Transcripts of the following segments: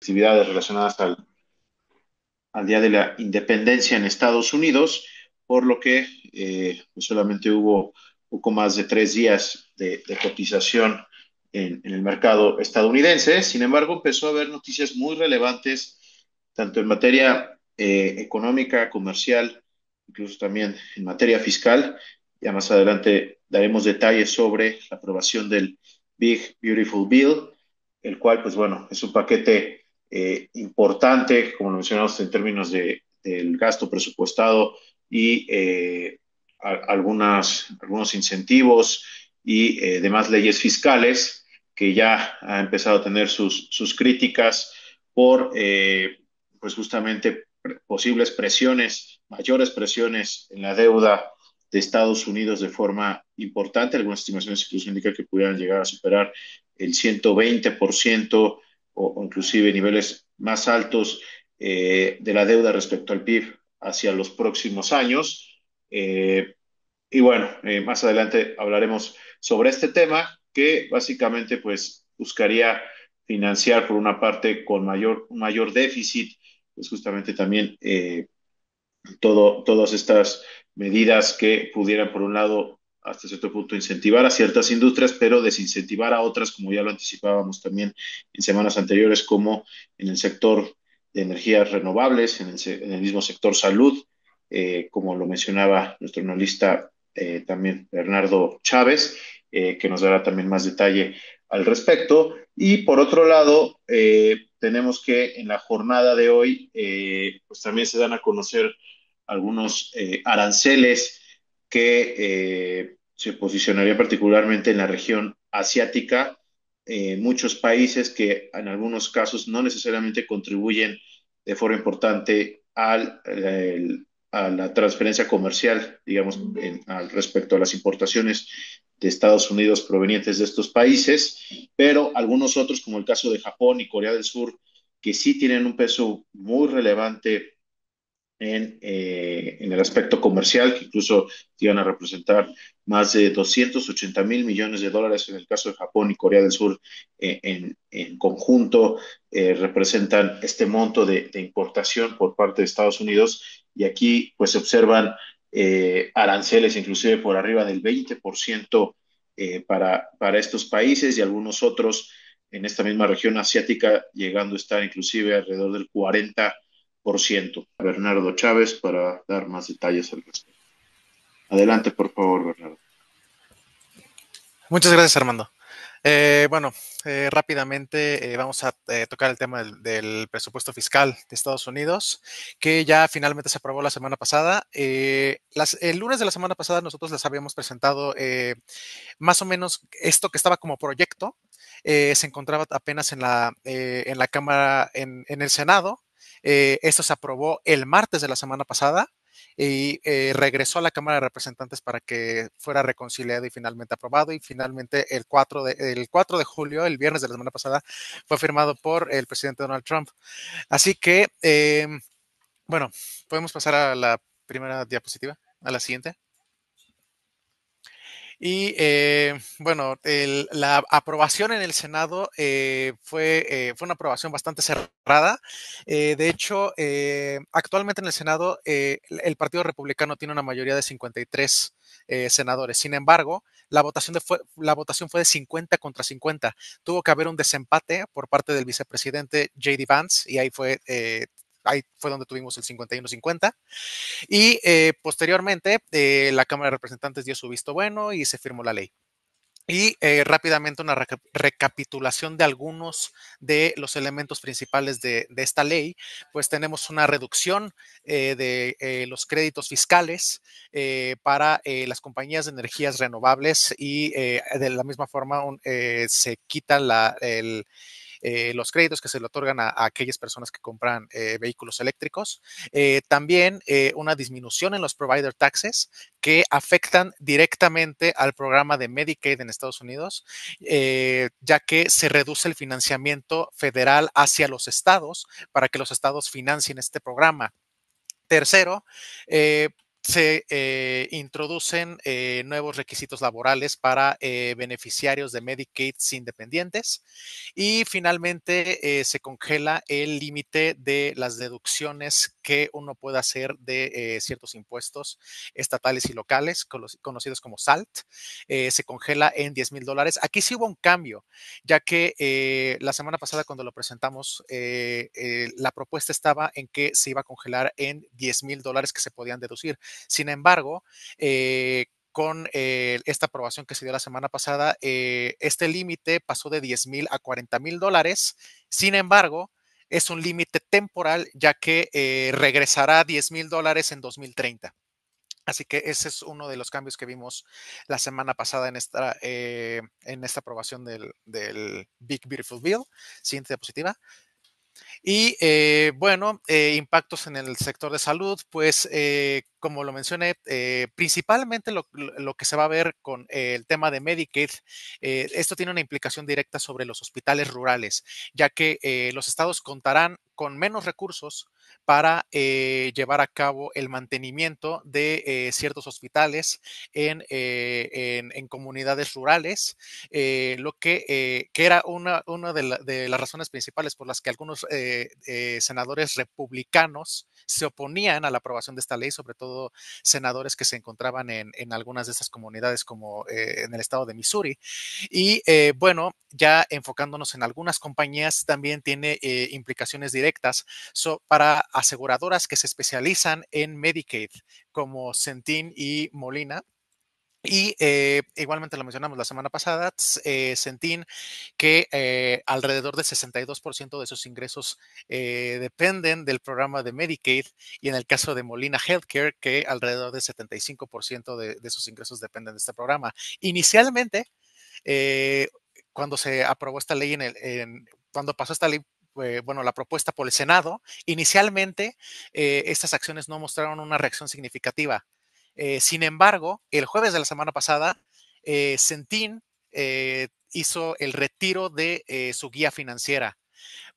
actividades relacionadas al Día de la Independencia en Estados Unidos, por lo que pues solamente hubo poco más de 3 días de cotización en el mercado estadounidense. Sin embargo, empezó a haber noticias muy relevantes, tanto en materia económica, comercial, incluso también en materia fiscal. Ya más adelante daremos detalles sobre la aprobación del Big Beautiful Bill, el cual, pues bueno, es un paquete importante, como lo mencionamos, en términos del gasto presupuestado y algunos incentivos y demás leyes fiscales que ya ha empezado a tener sus críticas por, pues justamente, posibles presiones, mayores presiones en la deuda de Estados Unidos de forma importante. Algunas estimaciones incluso indican que pudieran llegar a superar el 120% o inclusive niveles más altos de la deuda respecto al PIB hacia los próximos años. Y bueno, más adelante hablaremos sobre este tema que básicamente pues buscaría financiar por una parte con un mayor déficit, pues justamente también todas estas medidas que pudieran, por un lado, hasta cierto punto, incentivar a ciertas industrias, pero desincentivar a otras, como ya lo anticipábamos también en semanas anteriores, como en el sector de energías renovables, en el mismo sector salud, como lo mencionaba nuestro analista también Bernardo Chávez, que nos dará también más detalle al respecto. Y por otro lado, tenemos que en la jornada de hoy, pues también se dan a conocer algunos aranceles que se posicionarían particularmente en la región asiática, muchos países que en algunos casos no necesariamente contribuyen de forma importante a la transferencia comercial, digamos, al respecto a las importaciones de Estados Unidos provenientes de estos países, pero algunos otros, como el caso de Japón y Corea del Sur, que sí tienen un peso muy relevante en el aspecto comercial, que incluso iban a representar más de 280 mil millones de dólares en el caso de Japón y Corea del Sur en conjunto, representan este monto de importación por parte de Estados Unidos y aquí pues se observan aranceles inclusive por arriba del 20% para estos países y algunos otros en esta misma región asiática llegando a estar inclusive alrededor del 40%. Bernardo Chávez para dar más detalles al respecto. Adelante, por favor, Bernardo. Muchas gracias, Armando. Bueno, rápidamente vamos a tocar el tema del presupuesto fiscal de Estados Unidos, que ya finalmente se aprobó la semana pasada. El lunes de la semana pasada nosotros les habíamos presentado más o menos esto que estaba como proyecto. Se encontraba apenas en la Cámara, en el Senado. Esto se aprobó el martes de la semana pasada y regresó a la Cámara de Representantes para que fuera reconciliado y finalmente aprobado. Y finalmente el 4 de julio, el viernes de la semana pasada, fue firmado por el presidente Donald Trump. Así que, bueno, podemos pasar a la primera diapositiva, a la siguiente. Y bueno, la aprobación en el Senado fue una aprobación bastante cerrada. De hecho, actualmente en el Senado el Partido Republicano tiene una mayoría de 53 senadores. Sin embargo, la votación fue de 50 contra 50. Tuvo que haber un desempate por parte del vicepresidente J.D. Vance y ahí fue donde tuvimos el 51-50. Y posteriormente, la Cámara de Representantes dio su visto bueno y se firmó la ley. Y rápidamente una recapitulación de algunos de los elementos principales de esta ley, pues tenemos una reducción de los créditos fiscales para las compañías de energías renovables y de la misma forma se quita los créditos que se le otorgan a aquellas personas que compran vehículos eléctricos. También una disminución en los provider taxes que afectan directamente al programa de Medicaid en Estados Unidos, ya que se reduce el financiamiento federal hacia los estados para que los estados financien este programa. Tercero, se introducen nuevos requisitos laborales para beneficiarios de Medicaid independientes y finalmente se congela el límite de las deducciones que uno puede hacer de ciertos impuestos estatales y locales, conocidos como SALT. Se congela en $10,000. Aquí sí hubo un cambio, ya que la semana pasada cuando lo presentamos, la propuesta estaba en que se iba a congelar en $10,000 que se podían deducir. Sin embargo, con esta aprobación que se dio la semana pasada, este límite pasó de 10,000 a $40,000. Sin embargo, es un límite temporal, ya que regresará a $10,000 en 2030. Así que ese es uno de los cambios que vimos la semana pasada en esta aprobación del Big Beautiful Bill. Siguiente diapositiva. Y bueno, impactos en el sector de salud, pues como lo mencioné, principalmente lo que se va a ver con el tema de Medicaid, esto tiene una implicación directa sobre los hospitales rurales, ya que los estados contarán con menos recursos para llevar a cabo el mantenimiento de ciertos hospitales en comunidades rurales, que era una de las razones principales por las que algunos senadores republicanos se oponían a la aprobación de esta ley, sobre todo senadores que se encontraban en algunas de estas comunidades como en el estado de Missouri. Y bueno, ya enfocándonos en algunas compañías, también tiene implicaciones directas para aseguradoras que se especializan en Medicaid, como Centene y Molina. Y igualmente lo mencionamos la semana pasada, Centene, que alrededor del 62% de sus ingresos dependen del programa de Medicaid, y en el caso de Molina Healthcare, que alrededor del 75% de sus ingresos dependen de este programa. Inicialmente, eh, cuando se aprobó esta ley, cuando pasó esta ley, bueno, la propuesta por el Senado, inicialmente estas acciones no mostraron una reacción significativa. Sin embargo, el jueves de la semana pasada, Centene hizo el retiro de su guía financiera,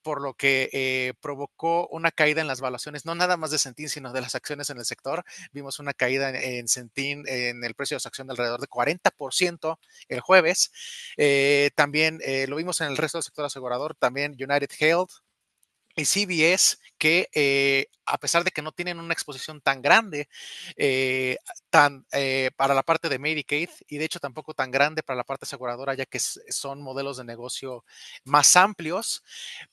por lo que provocó una caída en las valuaciones, no nada más de Centene, sino de las acciones en el sector. Vimos una caída en Centene, en el precio de su acción de alrededor de 40% el jueves. También lo vimos en el resto del sector asegurador, también United Health y CVS, que a pesar de que no tienen una exposición tan grande para la parte de Medicaid, y de hecho tampoco tan grande para la parte aseguradora, ya que son modelos de negocio más amplios,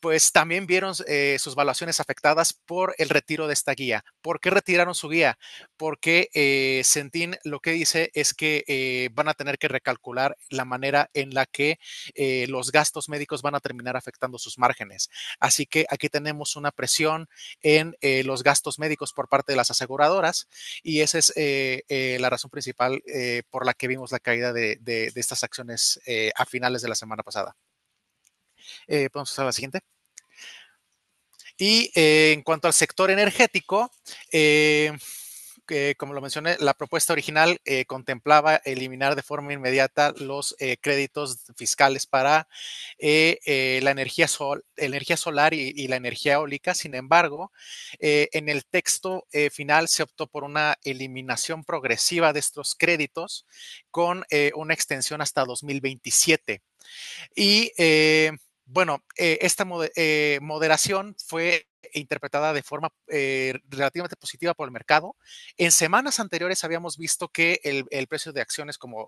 pues también vieron sus valuaciones afectadas por el retiro de esta guía. ¿Por qué retiraron su guía? Porque Centene lo que dice es que van a tener que recalcular la manera en la que los gastos médicos van a terminar afectando sus márgenes. Así que aquí tenemos una presión en los gastos médicos por parte de las aseguradoras, y esa es la razón principal por la que vimos la caída de estas acciones a finales de la semana pasada. Podemos pasar a la siguiente. Y en cuanto al sector energético, como lo mencioné, la propuesta original contemplaba eliminar de forma inmediata los créditos fiscales para la energía solar y la energía eólica. Sin embargo, en el texto final se optó por una eliminación progresiva de estos créditos con una extensión hasta 2027. Y bueno, esta moderación fue interpretada de forma relativamente positiva por el mercado. En semanas anteriores habíamos visto que el precio de acciones como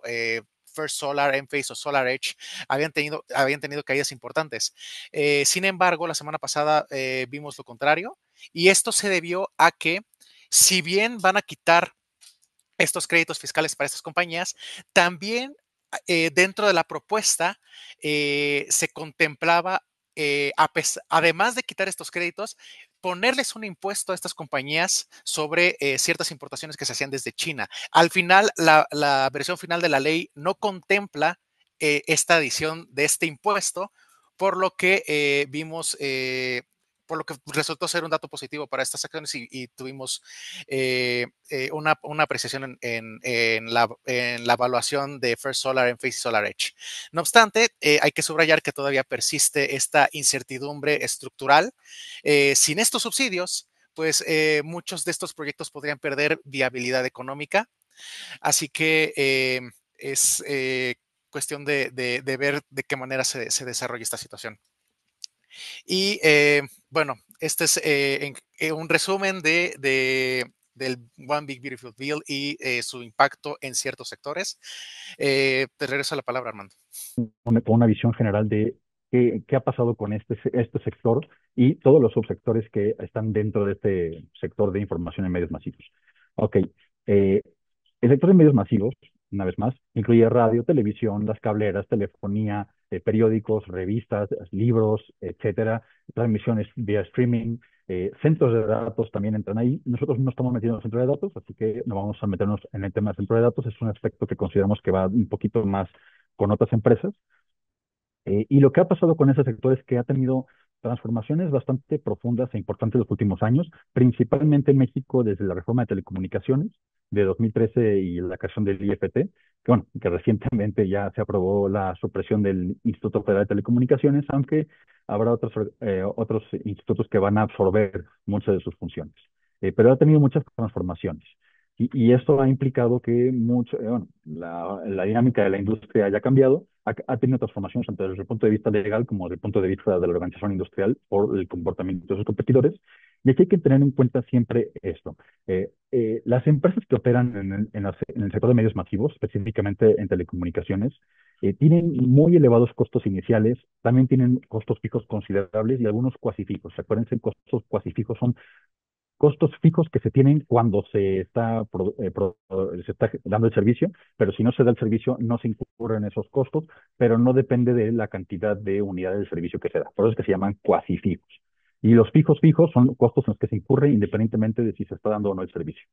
First Solar, Enphase o SolarEdge habían tenido caídas importantes. Sin embargo, la semana pasada vimos lo contrario, y esto se debió a que, si bien van a quitar estos créditos fiscales para estas compañías, también dentro de la propuesta se contemplaba, además de quitar estos créditos, ponerles un impuesto a estas compañías sobre ciertas importaciones que se hacían desde China. Al final, la versión final de la ley no contempla esta adición de este impuesto, por lo que por lo que resultó ser un dato positivo para estas acciones, y tuvimos una apreciación en la evaluación de First Solar, Enphase y SolarEdge. No obstante, hay que subrayar que todavía persiste esta incertidumbre estructural. Sin estos subsidios, pues muchos de estos proyectos podrían perder viabilidad económica. Así que es cuestión de ver de qué manera se desarrolla esta situación. Y bueno, este es un resumen del One Big Beautiful Bill y su impacto en ciertos sectores. Te regreso la palabra, Armando. Con una visión general de qué ha pasado con este sector y todos los subsectores que están dentro de este sector de información en medios masivos. Ok, el sector de medios masivos, una vez más, incluye radio, televisión, las cableras, telefonía, periódicos, revistas, libros, etcétera, transmisiones vía streaming, centros de datos también entran ahí. Nosotros no estamos metiendo en centros de datos, así que no vamos a meternos en el tema de centro de datos. Es un aspecto que consideramos que va un poquito más con otras empresas. Y lo que ha pasado con ese sector es que ha tenido transformaciones bastante profundas e importantes en los últimos años, principalmente en México desde la reforma de telecomunicaciones de 2013 y la creación del IFT, que, bueno, que recientemente ya se aprobó la supresión del Instituto Federal de Telecomunicaciones, aunque habrá otros institutos que van a absorber muchas de sus funciones. Pero ha tenido muchas transformaciones. Y esto ha implicado que bueno, la dinámica de la industria haya cambiado, ha tenido transformaciones tanto desde el punto de vista legal como desde el punto de vista de la organización industrial por el comportamiento de sus competidores. Y aquí hay que tener en cuenta siempre esto. Las empresas que operan en el sector de medios masivos, específicamente en telecomunicaciones, tienen muy elevados costos iniciales, también tienen costos fijos considerables y algunos cuasi fijos. Acuérdense, costos cuasi fijos son costos fijos que se tienen cuando se está dando el servicio, pero si no se da el servicio no se incurren esos costos, pero no depende de la cantidad de unidades de servicio que se da. Por eso es que se llaman cuasi fijos. Y los fijos fijos son costos en los que se incurre independientemente de si se está dando o no el servicio.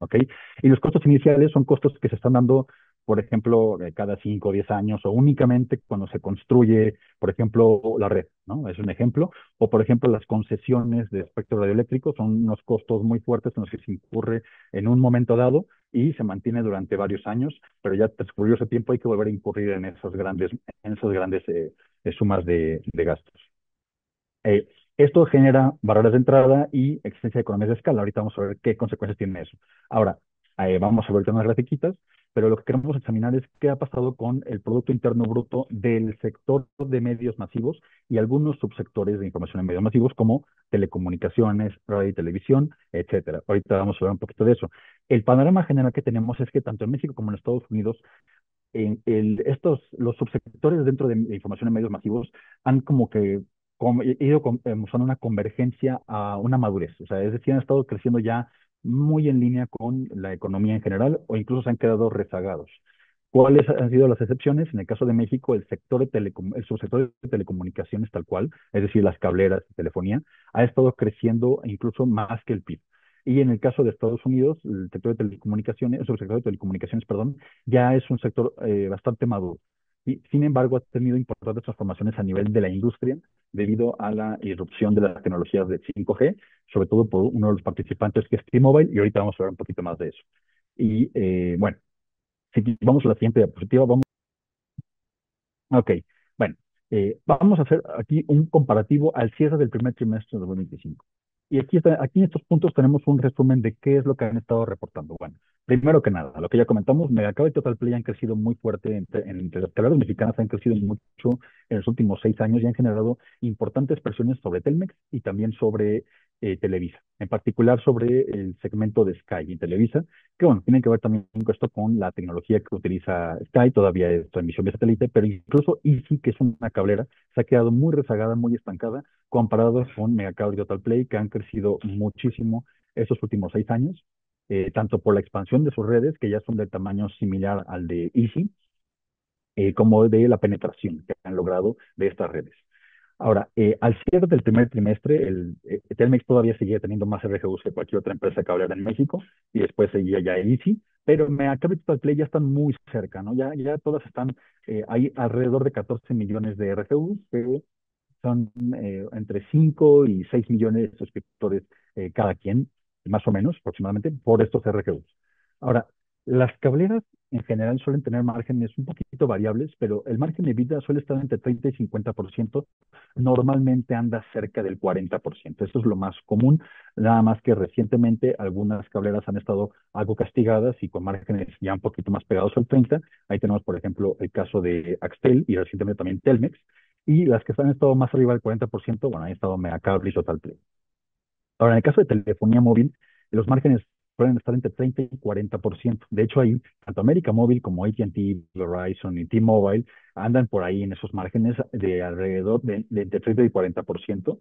¿Ok? Y los costos iniciales son costos que se están dando, por ejemplo, cada 5 o 10 años o únicamente cuando se construye, por ejemplo, la red, ¿no? Es un ejemplo. O, por ejemplo, las concesiones de espectro radioeléctrico son unos costos muy fuertes en los que se incurre en un momento dado y se mantiene durante varios años, pero ya transcurrió ese tiempo hay que volver a incurrir en esas grandes sumas de gastos. Eh, Esto genera barreras de entrada y existencia de economías de escala. Ahorita vamos a ver qué consecuencias tiene eso. Ahora, vamos a ver unas grafiquitas, pero lo que queremos examinar es qué ha pasado con el Producto Interno Bruto del sector de medios masivos y algunos subsectores de información en medios masivos como telecomunicaciones, radio y televisión, etcétera. Ahorita vamos a ver un poquito de eso. El panorama general que tenemos es que tanto en México como en Estados Unidos los subsectores dentro de información en medios masivos han como que ido mostrando una convergencia a una madurez. O sea, es decir, han estado creciendo ya muy en línea con la economía en general o incluso se han quedado rezagados. ¿Cuáles han sido las excepciones? En el caso de México, el subsector de telecomunicaciones tal cual, es decir, las cableras y telefonía, ha estado creciendo incluso más que el PIB. Y en el caso de Estados Unidos, el sector de telecomunicaciones, el subsector de telecomunicaciones, perdón, ya es un sector bastante maduro. Y, sin embargo, ha tenido importantes transformaciones a nivel de la industria debido a la irrupción de las tecnologías de 5G, sobre todo por uno de los participantes que es T-Mobile, y ahorita vamos a hablar un poquito más de eso. Y bueno, si vamos a la siguiente diapositiva, ok, bueno, vamos a hacer aquí un comparativo al cierre del primer trimestre de 2025. Y aquí en estos puntos tenemos un resumen de qué es lo que han estado reportando. Bueno, primero que nada, lo que ya comentamos, Megacable y Total Play han crecido muy fuerte entre las cableras mexicanas, han crecido mucho en los últimos 6 años y han generado importantes presiones sobre Telmex y también sobre Televisa, en particular sobre el segmento de Sky en Televisa, que bueno, tiene que ver también esto con la tecnología que utiliza Sky, todavía es transmisión de satélite, pero incluso Easy, que es una cablera, se ha quedado muy rezagada, muy estancada, comparado con Megacable y Total Play, que han crecido muchísimo estos últimos 6 años, tanto por la expansión de sus redes, que ya son de tamaño similar al de Easy, como de la penetración que han logrado de estas redes. Ahora, al cierre del primer trimestre, Telmex todavía seguía teniendo más RGUs que cualquier otra empresa cablera en México, y después seguía ya el Easy, pero Megacable y Total Play ya están muy cerca, ¿no? Ya todas están, hay alrededor de 14 millones de RGUs, que son entre 5 y 6 millones de suscriptores cada quien, más o menos, aproximadamente, por estos RGUs. Ahora, Las cableras en general suelen tener márgenes un poquito variables, pero el margen de EBITDA suele estar entre 30 y 50%. Normalmente anda cerca del 40%. Eso es lo más común, nada más que recientemente algunas cableras han estado algo castigadas y con márgenes ya un poquito más pegados al 30. Ahí tenemos, por ejemplo, el caso de Axtel y recientemente también Telmex. Y las que han estado más arriba del 40%, bueno, han estado Megacable y Totalplay. Ahora, en el caso de telefonía móvil, los márgenes pueden estar entre 30 y 40%. De hecho, ahí tanto América Móvil como AT&T, Verizon y T-Mobile andan por ahí en esos márgenes de alrededor de entre 30 y 40%.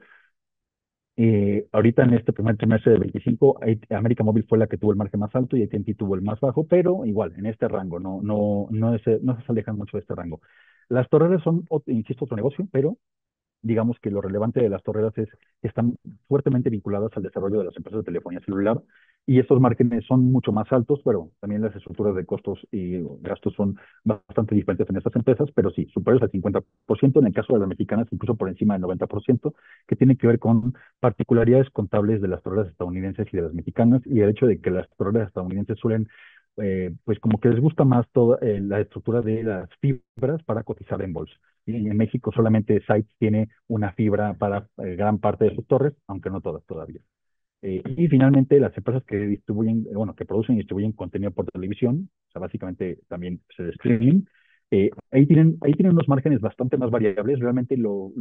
Ahorita en este primer trimestre de 25, América Móvil fue la que tuvo el margen más alto y AT&T tuvo el más bajo, pero igual, en este rango, no se alejan mucho de este rango. Las torres son, insisto, otro negocio, pero digamos que lo relevante de las torredas es que están fuertemente vinculadas al desarrollo de las empresas de telefonía celular y estos márgenes son mucho más altos, pero también las estructuras de costos y gastos son bastante diferentes en estas empresas, pero sí, superiores al 50%, en el caso de las mexicanas incluso por encima del 90%, que tiene que ver con particularidades contables de las torredas estadounidenses y de las mexicanas y el hecho de que las torredas estadounidenses suelen pues como que les gusta más toda la estructura de las fibras para cotizar en bolsa. Y en México solamente Sites tiene una fibra para gran parte de sus torres, aunque no todas todavía. Y finalmente las empresas que distribuyen, bueno, que producen y distribuyen contenido por televisión, o sea, básicamente también se streaming, ahí tienen unos márgenes bastante más variables. Realmente lo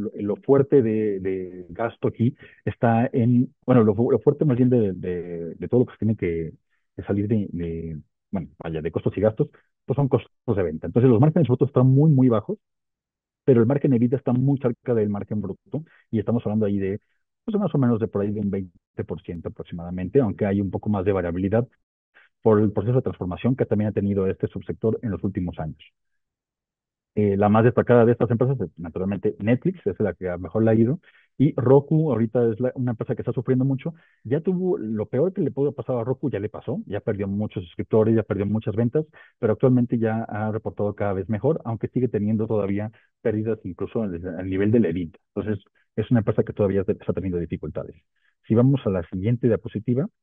fuerte de gasto aquí está en, bueno, lo fuerte más bien de todo lo que se tiene que salir bueno, vaya, de costos y gastos, pues son costos de venta. Entonces los márgenes brutos están muy, muy bajos, pero el margen EBITDA está muy cerca del margen bruto y estamos hablando ahí de, pues más o menos de por ahí de un 20% aproximadamente, aunque hay un poco más de variabilidad por el proceso de transformación que también ha tenido este subsector en los últimos años. La más destacada de estas empresas es naturalmente Netflix, es la que a mejor le ha ido, y Roku ahorita es una empresa que está sufriendo mucho. Ya tuvo lo peor que le pudo pasar a Roku, ya le pasó, ya perdió muchos suscriptores, ya perdió muchas ventas, pero actualmente ya ha reportado cada vez mejor, aunque sigue teniendo todavía pérdidas incluso al nivel del EBITDA. Entonces, es una empresa que todavía está teniendo dificultades. Si vamos a la siguiente diapositiva,